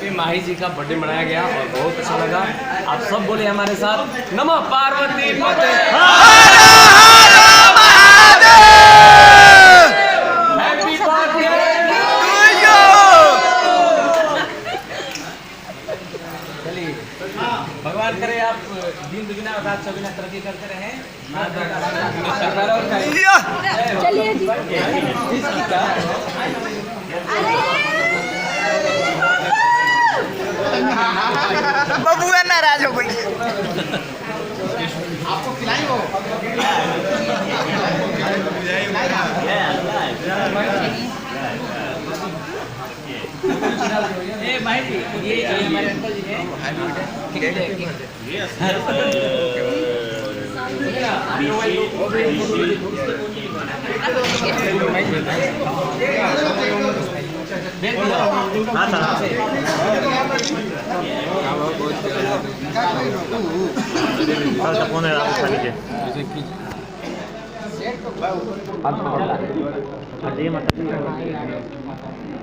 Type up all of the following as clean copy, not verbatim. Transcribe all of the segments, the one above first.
Happy माही जी का birthday मनाया गया और बहुत अच्छा लगा। आप सब बोले हमारे साथ, नमः पार्वती पते। Happy birthday to you. चलिए, भगवान करे आप दिन दुगना और रात चौगुना तरक्की करते रहें। चलिए जी। बबुआ नाराज हो गई। आपको खिलाई वो माही जी, ये हमारे अंकल जी हैं।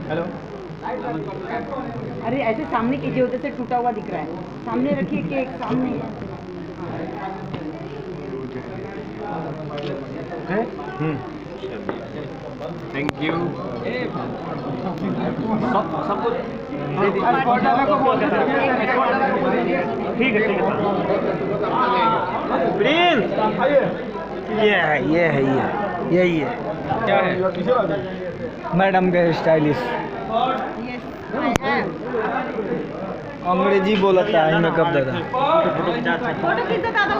हेलो, अरे ऐसे सामने कीजिए, उधर से टूटा हुआ दिख रहा है। सामने रखिए केक, सामने। Thank you. ठीक है प्रिंस, ये है यही है। क्या है? मैडम के स्टाइलिश अंग्रेजी बोलता है मेकअप दादा। फोटो खींचा दादा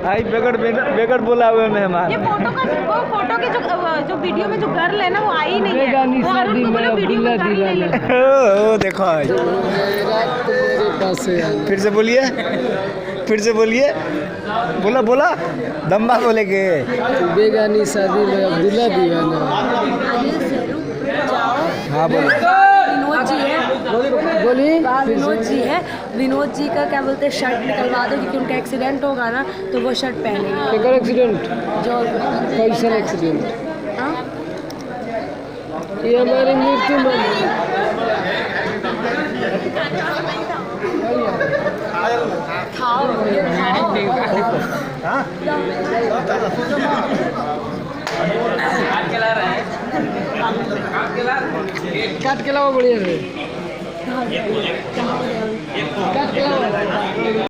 आई बेगड़ बोला हुए मेहमान। ये फोटो का वो फोटो की जो वीडियो में जो गर्ल है ना, वो आई नहीं है। वो अरुण को बोलो वीडियो में गर्ल ले ले। ओ देखो फिर से बोलिए बोला दम्बा बोलेगे। बेगानी शादी में अब्दुल्ला दीवाना। हाँ बोलो। विनोद जी है, विनोद जी है। विनोद जी का क्या बोलते हैं, शर्ट निकलवा दो, क्योंकि उनका एक्सीडेंट होगा ना तो वो शर्ट पहनेंगे। क्या एक्सीडेंट? जो कैसा एक्सीडेंट? हाँ? ये हमारी मृत्यु में खाओ काट के लाओ बढ़िया से। काट के लाओ।